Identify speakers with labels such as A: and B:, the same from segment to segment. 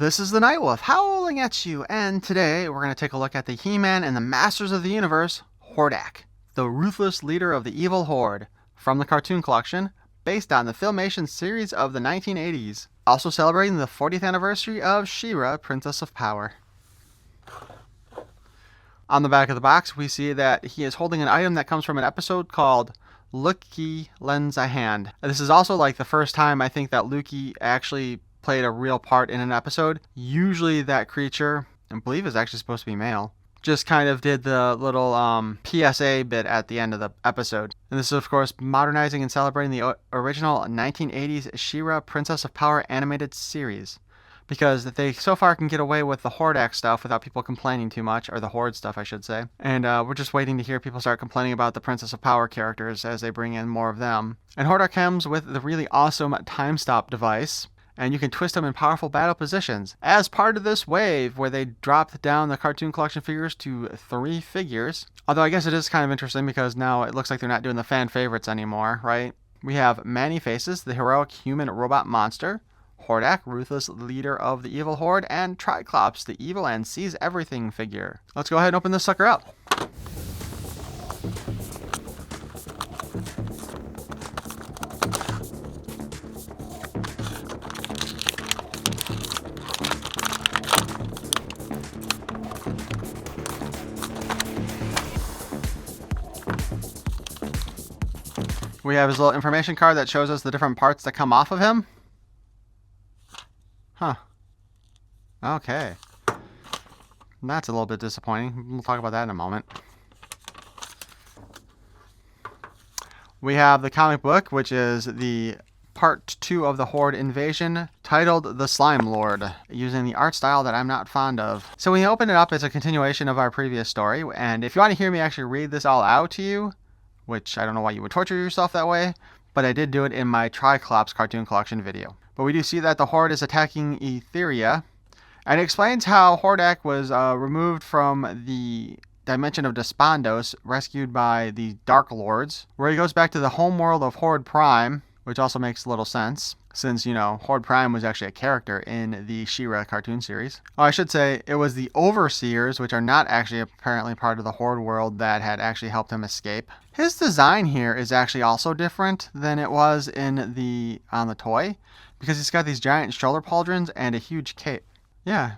A: This is the Nightwolf howling at you, and today we're going to take a look at the He-Man and the Masters of the Universe, Hordak, the ruthless leader of the evil Horde, from the cartoon collection, based on the Filmation series of the 1980s, also celebrating the 40th anniversary of She-Ra, Princess of Power. On the back of the box, we see that he is holding an item that comes from an episode called Lukey Lends a Hand. This is also like the first time I think that Lukey actually played a real part in an episode. Usually that creature, I believe is actually supposed to be male, just kind of did the little PSA bit at the end of the episode. And this is of course modernizing and celebrating the original 1980s She-Ra Princess of Power animated series. Because they so far can get away with the Hordak stuff without people complaining too much, or the Horde stuff I should say. And we're just waiting to hear people start complaining about the Princess of Power characters as they bring in more of them. And Hordak comes with the really awesome time stop device, and you can twist them in powerful battle positions. As part of this wave where they dropped down the cartoon collection figures to 3 figures. Although I guess it is kind of interesting because now it looks like they're not doing the fan favorites anymore, right? We have Manny Faces, the heroic human robot monster, Hordak, ruthless leader of the evil Horde, and Triclops, the evil and sees everything figure. Let's go ahead and open this sucker up. We have his little information card that shows us the different parts that come off of him. Huh. Okay. That's a little bit disappointing. We'll talk about that in a moment. We have the comic book, which is the part 2 of the Horde invasion, titled The Slime Lord, using the art style that I'm not fond of. So when you open it up, it's a continuation of our previous story, and if you want to hear me actually read this all out to you, which I don't know why you would torture yourself that way, but I did do it in my Triclops cartoon collection video. But we do see that the Horde is attacking Etheria, and it explains how Hordak was removed from the dimension of Despondos, rescued by the Dark Lords, where he goes back to the homeworld of Horde Prime, which also makes a little sense, since, you know, Horde Prime was actually a character in the She-Ra cartoon series. Oh, I should say, it was the Overseers, which are not actually apparently part of the Horde world, that had actually helped him escape. His design here is actually also different than it was on the toy, because he's got these giant shoulder pauldrons and a huge cape. Yeah,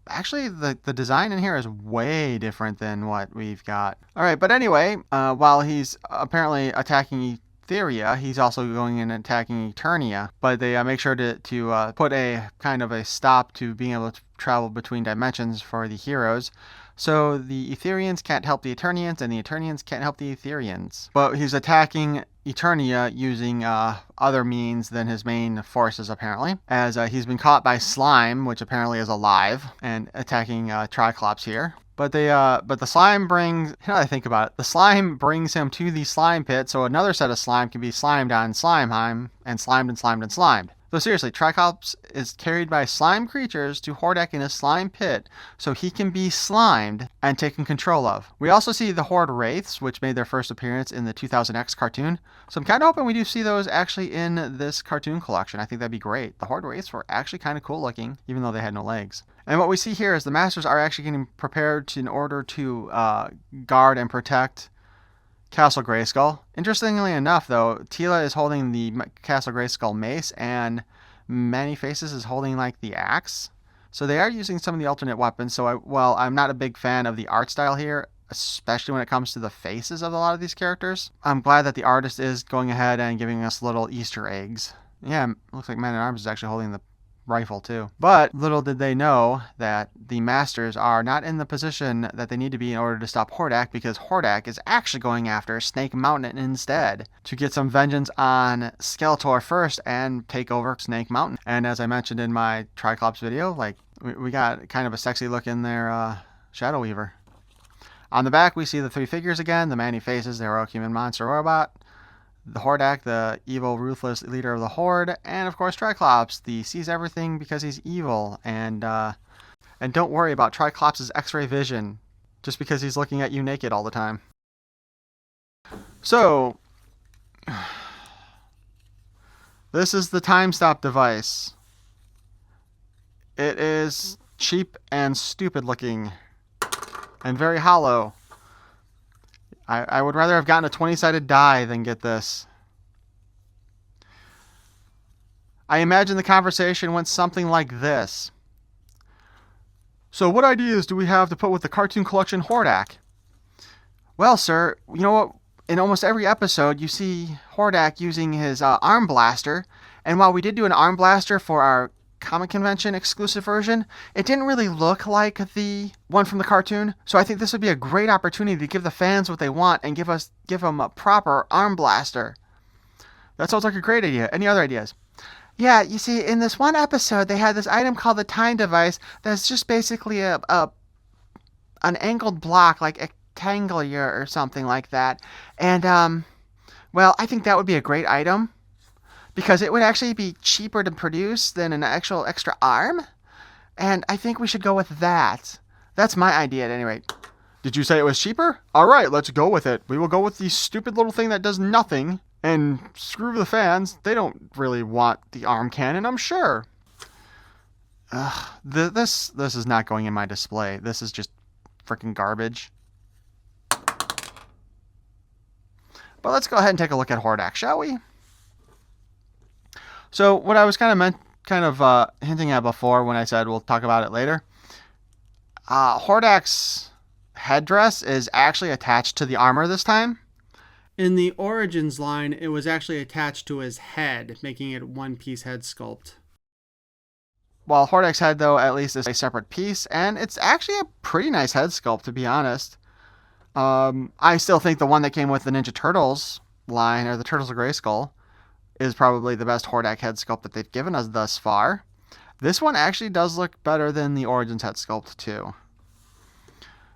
A: actually the design in here is way different than what we've got. Alright, but anyway, while he's apparently attacking Etheria, he's also going and attacking Eternia, but they make sure to put a kind of a stop to being able to travel between dimensions for the heroes. So the Etherians can't help the Eternians, and the Eternians can't help the Etherians. But he's attacking Eternia using other means than his main forces, apparently, as he's been caught by Slime, which apparently is alive, and attacking Triclops here. But the slime brings, now that I think about it, the slime brings him to the slime pit, so another set of slime can be slimed on Slimeheim, and slimed and slimed and slimed. So seriously, Triclops is carried by slime creatures to Hordak in a slime pit, so he can be slimed and taken control of. We also see the Horde Wraiths, which made their first appearance in the 2000X cartoon, so I'm kind of hoping we do see those actually in this cartoon collection. I think that'd be great. The Horde Wraiths were actually kind of cool looking, even though they had no legs. And what we see here is the Masters are actually getting prepared in order to guard and protect Castle Grayskull. Interestingly enough, though, Teela is holding the Castle Grayskull mace, and Manny Faces is holding like the axe. So they are using some of the alternate weapons. So while I'm not a big fan of the art style here, especially when it comes to the faces of a lot of these characters, I'm glad that the artist is going ahead and giving us little Easter eggs. Yeah, looks like Man-at-Arms is actually holding the rifle too. But little did they know that the Masters are not in the position that they need to be in order to stop Hordak, because Hordak is actually going after Snake Mountain instead to get some vengeance on Skeletor first and take over Snake Mountain. And as I mentioned in my Triclops video, like we got kind of a sexy look in there Shadow Weaver. On the back we see the 3 figures again, the Manny Faces, the heroic human monster robot, the Hordak, the evil, ruthless leader of the Horde, and of course Triclops, the sees everything because he's evil, and don't worry about Triclops' X-ray vision, just because he's looking at you naked all the time. So, this is the time stop device. It is cheap and stupid looking and very hollow. I would rather have gotten a 20-sided die than get this. I imagine the conversation went something like this. So what ideas do we have to put with the cartoon collection Hordak? Well, sir, you know what? In almost every episode, you see Hordak using his arm blaster. And while we did do an arm blaster for our comic convention exclusive version, it didn't really look like the one from the cartoon. So I think this would be a great opportunity to give the fans what they want and give them a proper arm blaster. That sounds like a great idea. Any other ideas? Yeah, you see, in this one episode, they had this item called the time device that's just basically an angled block, like a rectangular or something like that. And, well, I think that would be a great item because it would actually be cheaper to produce than an actual extra arm. And I think we should go with that. That's my idea at any rate. Did you say it was cheaper? All right, let's go with it. We will go with the stupid little thing that does nothing. And screw the fans. They don't really want the arm cannon, I'm sure. This is not going in my display. This is just freaking garbage. But let's go ahead and take a look at Hordak, shall we? So what I was kind of hinting at before when I said we'll talk about it later. Hordak's headdress is actually attached to the armor this time. In the Origins line, it was actually attached to his head, making it one-piece head sculpt. While Hordak's head, though, at least is a separate piece, and it's actually a pretty nice head sculpt, to be honest. I still think the one that came with the Ninja Turtles line, or the Turtles of Grayskull, is probably the best Hordak head sculpt that they've given us thus far. This one actually does look better than the Origins head sculpt, too.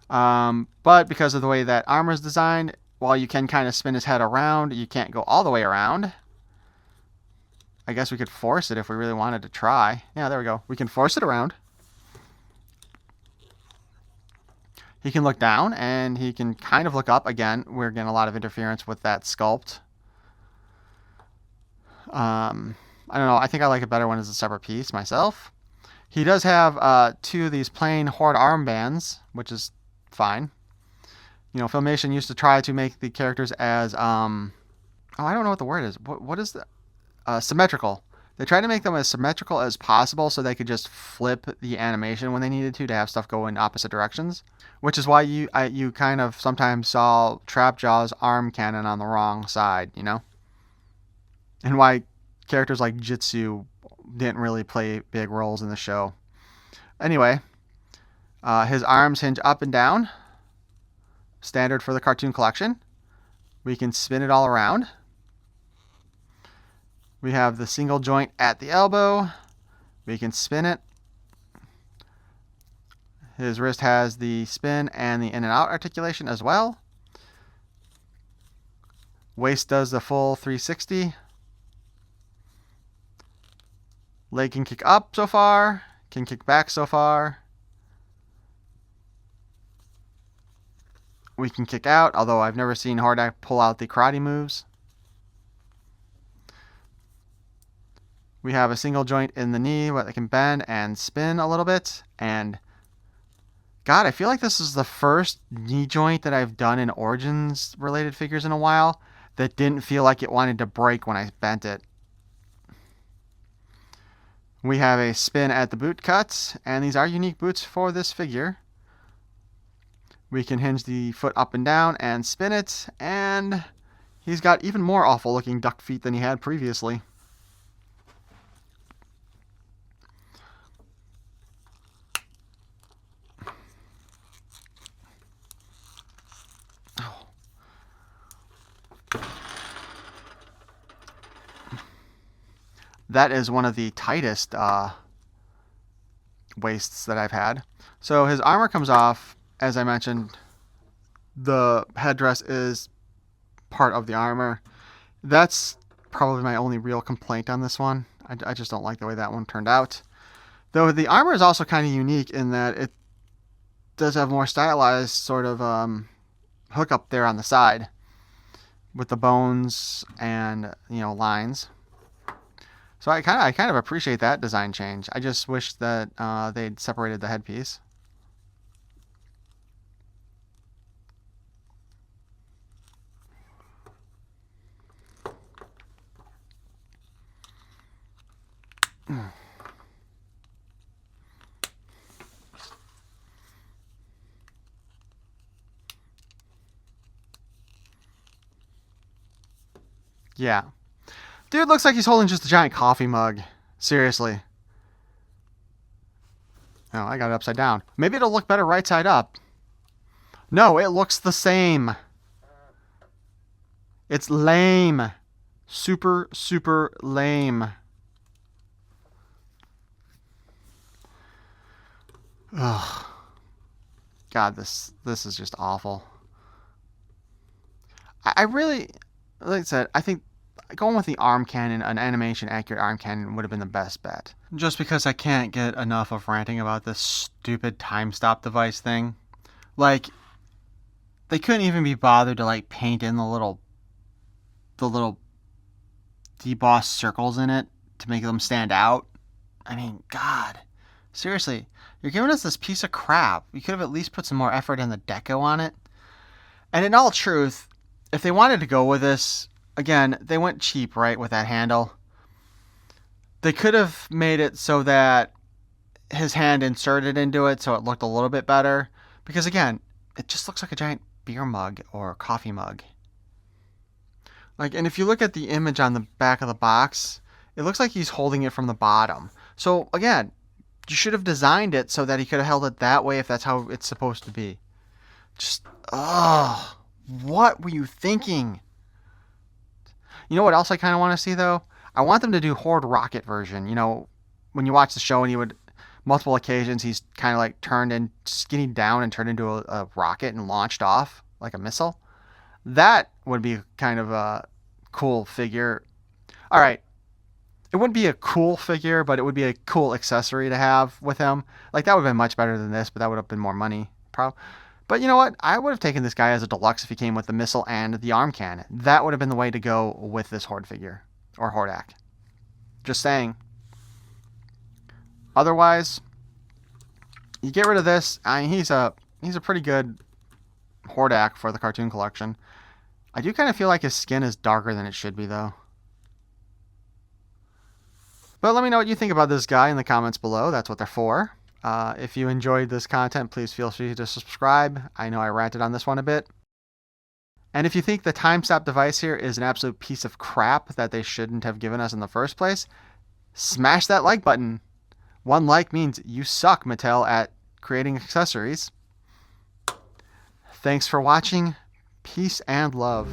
A: But because of the way that armor is designed, while you can kind of spin his head around, you can't go all the way around. I guess we could force it if we really wanted to try. Yeah, there we go. We can force it around. He can look down, and he can kind of look up. Again, we're getting a lot of interference with that sculpt. I don't know. I think I like it better when it's a separate piece myself. He does have 2 of these plain Horde armbands, which is fine. You know, Filmation used to try to make the characters as, I don't know what the word is. What is the, symmetrical. They tried to make them as symmetrical as possible so they could just flip the animation when they needed to have stuff go in opposite directions. Which is why you kind of sometimes saw Trapjaw's arm cannon on the wrong side, you know? And why characters like Jitsu didn't really play big roles in the show. Anyway, his arms hinge up and down. Standard for the cartoon collection. We can spin it all around. We have the single joint at the elbow. We can spin it. His wrist has the spin and the in and out articulation as well. Waist does the full 360. Leg can kick up so far, can kick back so far. We can kick out, although I've never seen Hordak pull out the karate moves. We have a single joint in the knee where they can bend and spin a little bit. And God, I feel like this is the first knee joint that I've done in Origins related figures in a while that didn't feel like it wanted to break when I bent it. We have a spin at the boot cut, and these are unique boots for this figure. We can hinge the foot up and down and spin it, and he's got even more awful looking duck feet than he had previously. That is one of the tightest waists that I've had. So his armor comes off. As I mentioned, the headdress is part of the armor. That's probably my only real complaint on this one. I just don't like the way that one turned out. Though the armor is also kind of unique in that it does have more stylized sort of hook up there on the side with the bones and, you know, lines. So I kind of appreciate that design change. I just wish that they'd separated the headpiece. Yeah. Dude looks like he's holding just a giant coffee mug. Seriously. Oh, I got it upside down. Maybe it'll look better right side up. No, it looks the same. It's lame. Super, super lame. Ugh. God, this is just awful. I really, like I said, I think going with the arm cannon, an animation accurate arm cannon would have been the best bet. Just because I can't get enough of ranting about this stupid time stop device thing. Like, they couldn't even be bothered to like paint in the little debossed circles in it to make them stand out. I mean, God. Seriously, you're giving us this piece of crap. You could have at least put some more effort in the deco on it. And in all truth, if they wanted to go with this, again, they went cheap, right, with that handle. They could have made it so that his hand inserted into it so it looked a little bit better. Because, again, it just looks like a giant beer mug or coffee mug. Like, and if you look at the image on the back of the box, it looks like he's holding it from the bottom. So, again, you should have designed it so that he could have held it that way if that's how it's supposed to be. Just, ugh. What were you thinking? You know what else I kind of want to see, though? I want them to do Horde rocket version. You know, when you watch the show and he would, multiple occasions, he's kind of like turned and skinny down and turned into a rocket and launched off like a missile. That would be kind of a cool figure. All right. It wouldn't be a cool figure, but it would be a cool accessory to have with him. Like, that would have been much better than this, but that would have been more money. But you know what? I would have taken this guy as a deluxe if he came with the missile and the arm cannon. That would have been the way to go with this Horde figure. Or Hordak. Just saying. Otherwise, you get rid of this. I mean, he's a pretty good Hordak for the cartoon collection. I do kind of feel like his skin is darker than it should be, though. But let me know what you think about this guy in the comments below. That's what they're for. If you enjoyed this content, please feel free to subscribe. I know I ranted on this one a bit. And if you think the time stop device here is an absolute piece of crap that they shouldn't have given us in the first place, smash that like button. One like means you suck, Mattel, at creating accessories. Thanks for watching. Peace and love.